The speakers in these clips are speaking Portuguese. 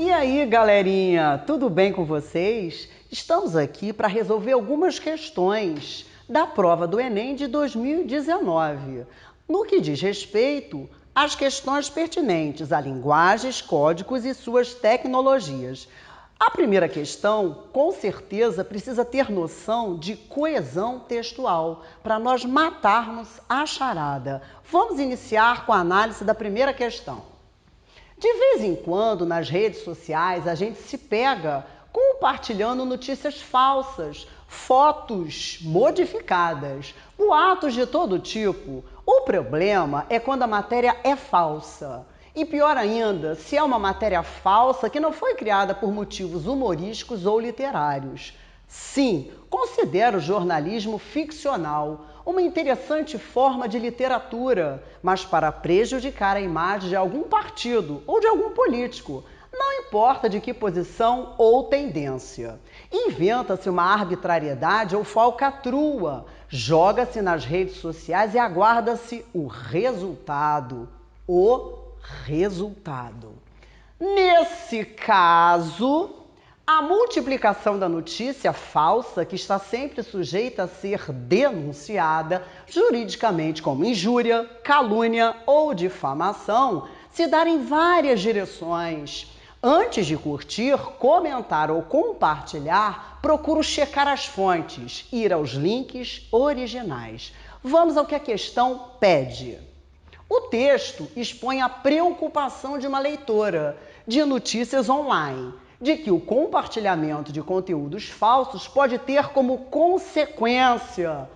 E aí, galerinha, tudo bem com vocês? Estamos aqui para resolver algumas questões da prova do Enem de 2019, no que diz respeito às questões pertinentes a linguagens, códigos e suas tecnologias. A primeira questão, com certeza, precisa ter noção de coesão textual, para nós matarmos a charada. Vamos iniciar com a análise da primeira questão. De vez em quando, nas redes sociais, a gente se pega compartilhando notícias falsas, fotos modificadas, boatos de todo tipo. O problema é quando a matéria é falsa. E pior ainda, se é uma matéria falsa que não foi criada por motivos humorísticos ou literários. Sim, considero o jornalismo ficcional uma interessante forma de literatura, mas para prejudicar a imagem de algum partido ou de algum político, não importa de que posição ou tendência. Inventa-se uma arbitrariedade ou falcatrua, joga-se nas redes sociais e aguarda-se o resultado. Nesse caso, a multiplicação da notícia falsa, que está sempre sujeita a ser denunciada juridicamente como injúria, calúnia ou difamação, se dá em várias direções. Antes de curtir, comentar ou compartilhar, procuro checar as fontes, ir aos links originais. Vamos ao que a questão pede. O texto expõe a preocupação de uma leitora de notícias online, de que o compartilhamento de conteúdos falsos pode ter como consequência.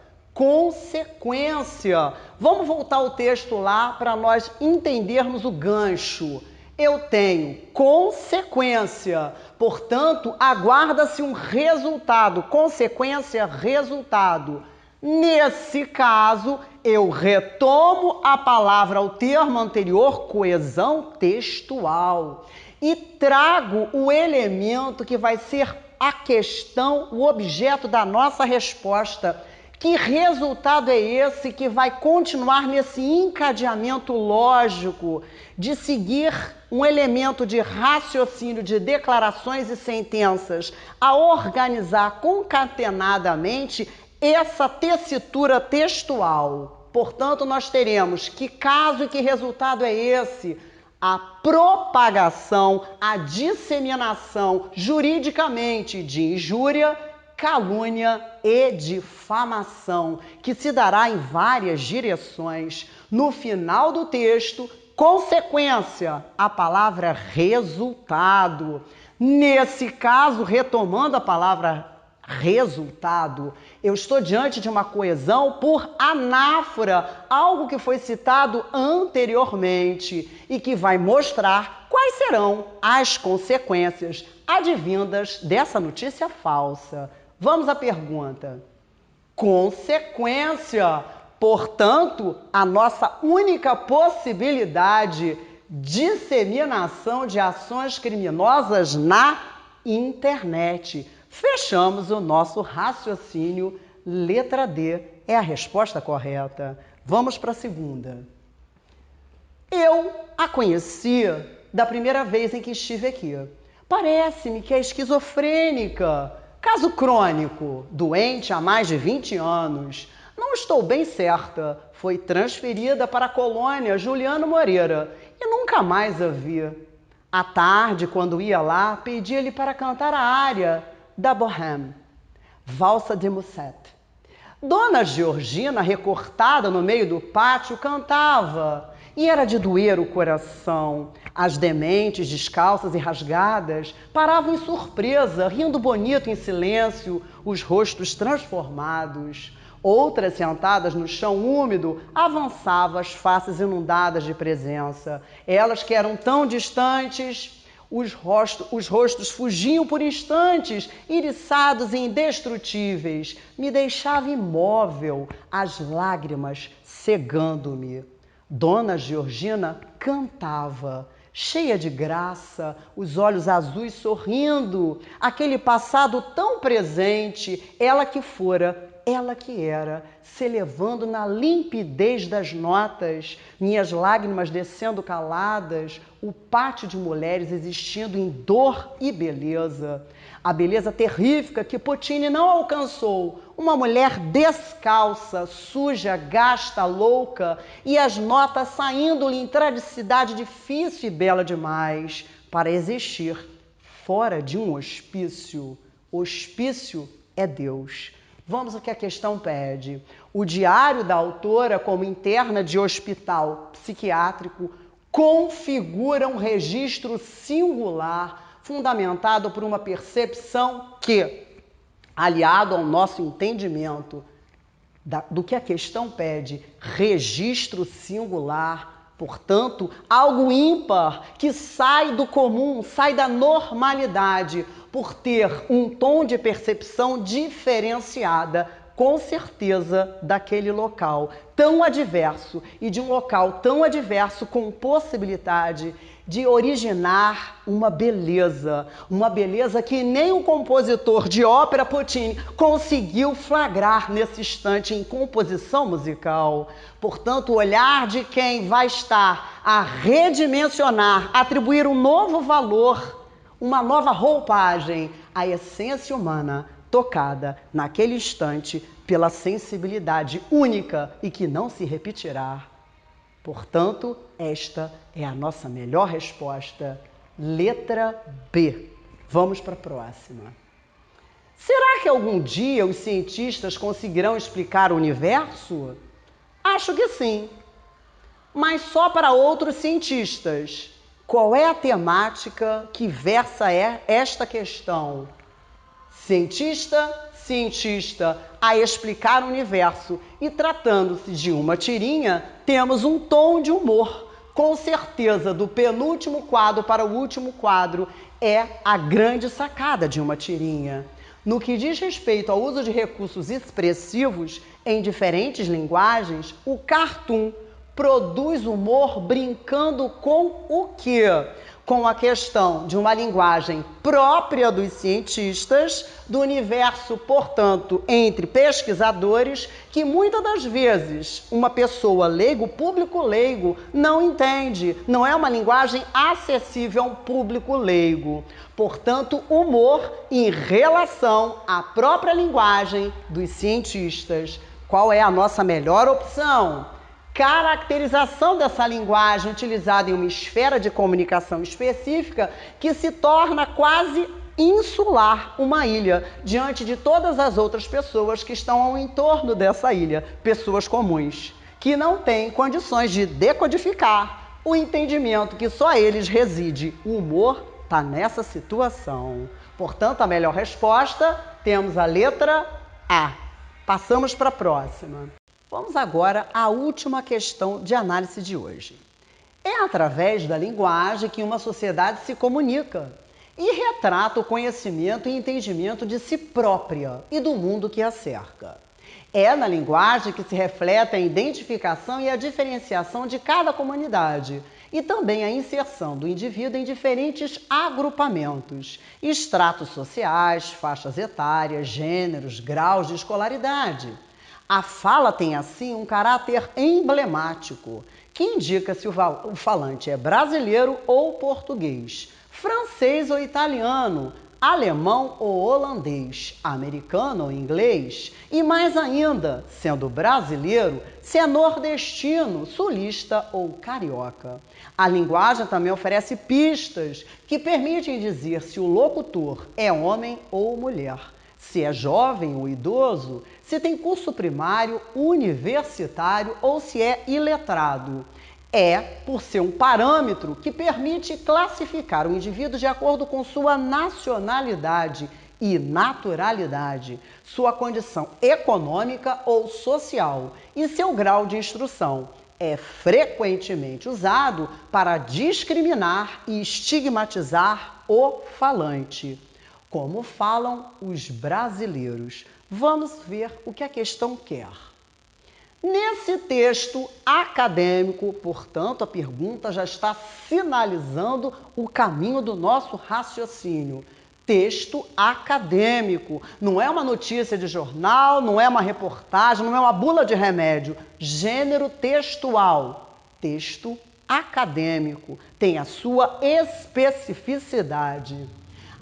Vamos voltar ao texto lá para nós entendermos o gancho. Eu tenho consequência, portanto, aguarda-se um resultado. Consequência, resultado. Nesse caso, eu retomo a palavra ao termo anterior, coesão textual, e trago o elemento que vai ser a questão, o objeto da nossa resposta. Que resultado é esse que vai continuar nesse encadeamento lógico de seguir um elemento de raciocínio de declarações e sentenças a organizar concatenadamente essa tessitura textual? Portanto, nós teremos que caso e que resultado é esse? A propagação, a disseminação juridicamente de injúria, calúnia e difamação, que se dará em várias direções. No final do texto, consequência, a palavra resultado. Nesse caso, retomando a palavra resultado, eu estou diante de uma coesão por anáfora, algo que foi citado anteriormente e que vai mostrar quais serão as consequências advindas dessa notícia falsa. Vamos à pergunta. Consequência, portanto, a nossa única possibilidade: disseminação de ações criminosas na internet. Fechamos o nosso raciocínio. Letra D é a resposta correta. Vamos para a segunda. Eu a conheci da primeira vez em que estive aqui. Parece-me que é esquizofrênica. Caso crônico, doente há mais de 20 anos. Não estou bem certa. Foi transferida para a colônia Juliano Moreira e nunca mais a vi. À tarde, quando ia lá, pedi-lhe para cantar a área da Bohème, Valsa de Musset. Dona Georgina, recortada no meio do pátio, cantava, e era de doer o coração. As dementes, descalças e rasgadas, paravam em surpresa, rindo bonito em silêncio, os rostos transformados. Outras, sentadas no chão úmido, avançavam as faces inundadas de presença. Elas que eram tão distantes, os rostos fugiam por instantes, iriçados e indestrutíveis. Me deixava imóvel, as lágrimas cegando-me. Dona Georgina cantava, cheia de graça, os olhos azuis sorrindo, aquele passado tão presente, ela que fora ela que era, se elevando na limpidez das notas, minhas lágrimas descendo caladas, o pátio de mulheres existindo em dor e beleza. A beleza terrífica que Puccini não alcançou, uma mulher descalça, suja, gasta, louca, e as notas saindo-lhe em tradicidade difícil e bela demais para existir fora de um hospício. Hospício é Deus. Vamos ao que a questão pede. O diário da autora, como interna de hospital psiquiátrico, configura um registro singular, fundamentado por uma percepção que, aliado ao nosso entendimento do que a questão pede, registro singular, portanto, algo ímpar, que sai do comum, sai da normalidade, por ter um tom de percepção diferenciada, com certeza, daquele local tão adverso e de um local tão adverso com possibilidade de originar uma beleza que nem o compositor de ópera Puccini conseguiu flagrar nesse instante em composição musical. Portanto, o olhar de quem vai estar a redimensionar, atribuir um novo valor, uma nova roupagem à essência humana, tocada naquele instante pela sensibilidade única e que não se repetirá. Portanto, esta é a nossa melhor resposta. Letra B. Vamos para a próxima. Será que algum dia os cientistas conseguirão explicar o universo? Acho que sim, mas só para outros cientistas. Qual é a temática que versa esta questão? Cientista a explicar o universo. E tratando-se de uma tirinha, temos um tom de humor. Com certeza, do penúltimo quadro para o último quadro, é a grande sacada de uma tirinha. No que diz respeito ao uso de recursos expressivos em diferentes linguagens, o cartoon produz humor brincando com o quê? Com a questão de uma linguagem própria dos cientistas, do universo, portanto, entre pesquisadores, que muitas das vezes uma pessoa leiga, o público leigo, não entende. Não é uma linguagem acessível a um público leigo. Portanto, humor em relação à própria linguagem dos cientistas. Qual é a nossa melhor opção? Caracterização dessa linguagem utilizada em uma esfera de comunicação específica que se torna quase insular, uma ilha, diante de todas as outras pessoas que estão ao entorno dessa ilha, pessoas comuns, que não têm condições de decodificar o entendimento que só eles reside. O humor está nessa situação. Portanto, a melhor resposta, temos a letra A. Passamos para a próxima. Vamos agora à última questão de análise de hoje. É através da linguagem que uma sociedade se comunica e retrata o conhecimento e entendimento de si própria e do mundo que a cerca. É na linguagem que se reflete a identificação e a diferenciação de cada comunidade e também a inserção do indivíduo em diferentes agrupamentos, estratos sociais, faixas etárias, gêneros, graus de escolaridade. A fala tem, assim, um caráter emblemático, que indica se o falante é brasileiro ou português, francês ou italiano, alemão ou holandês, americano ou inglês, e mais ainda, sendo brasileiro, se é nordestino, sulista ou carioca. A linguagem também oferece pistas que permitem dizer se o locutor é homem ou mulher, se é jovem ou idoso, se tem curso primário, universitário ou se é iletrado. É por ser um parâmetro que permite classificar o indivíduo de acordo com sua nacionalidade e naturalidade, sua condição econômica ou social e seu grau de instrução. É frequentemente usado para discriminar e estigmatizar o falante. Como falam os brasileiros? Vamos ver o que a questão quer. Nesse texto acadêmico, portanto, a pergunta já está sinalizando o caminho do nosso raciocínio. Texto acadêmico. Não é uma notícia de jornal, não é uma reportagem, não é uma bula de remédio. Gênero textual. Texto acadêmico. Tem a sua especificidade.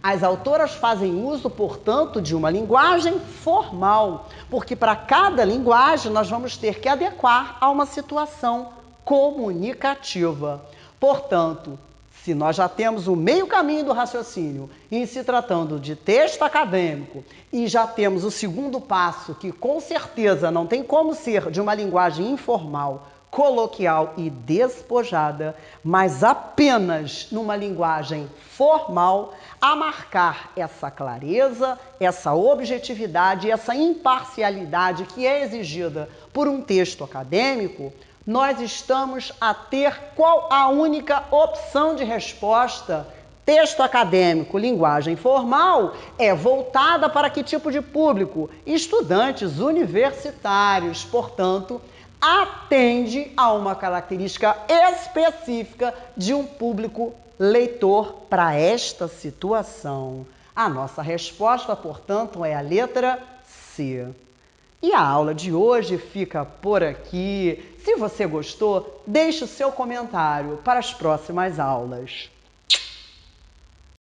As autoras fazem uso, portanto, de uma linguagem formal, porque para cada linguagem nós vamos ter que adequar a uma situação comunicativa. Portanto, se nós já temos o meio caminho do raciocínio em se tratando de texto acadêmico e já temos o segundo passo, que com certeza não tem como ser de uma linguagem informal, coloquial e despojada, mas apenas numa linguagem formal, a marcar essa clareza, essa objetividade, essa imparcialidade que é exigida por um texto acadêmico, nós estamos a ter qual a única opção de resposta? Texto acadêmico, linguagem formal, é voltada para que tipo de público? Estudantes universitários, portanto, atende a uma característica específica de um público leitor para esta situação. A nossa resposta, portanto, é a letra C. E a aula de hoje fica por aqui. Se você gostou, deixe o seu comentário para as próximas aulas.